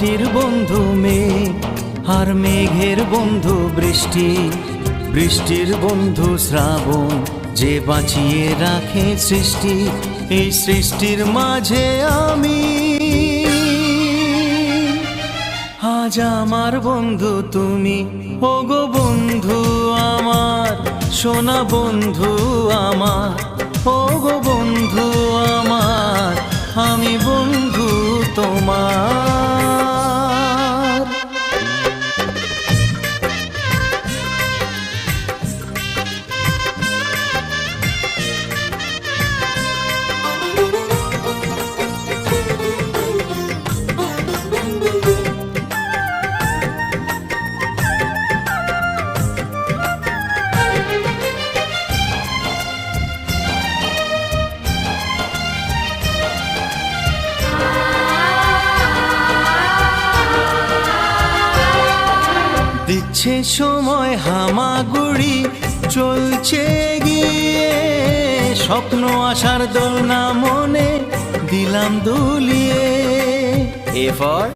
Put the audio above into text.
মাটির বন্ধু মেঘ আর মেঘের বন্ধু বৃষ্টি, বৃষ্টির বন্ধু শ্রাবণ, যে বাঁচিয়ে রাখে সৃষ্টি। এই সৃষ্টির মাঝে আমি, আজ আমার বন্ধু তুমি। ওগো বন্ধু আমার, সোনা বন্ধু আমার, ওগো বন্ধু আমার, আমি বন্ধু তোমার। দিচ্ছে সময় হামাগুড়ি, চলছে গিয়ে স্বপ্ন আশার দোলনা মনে দিলাম দুলিয়ে। A for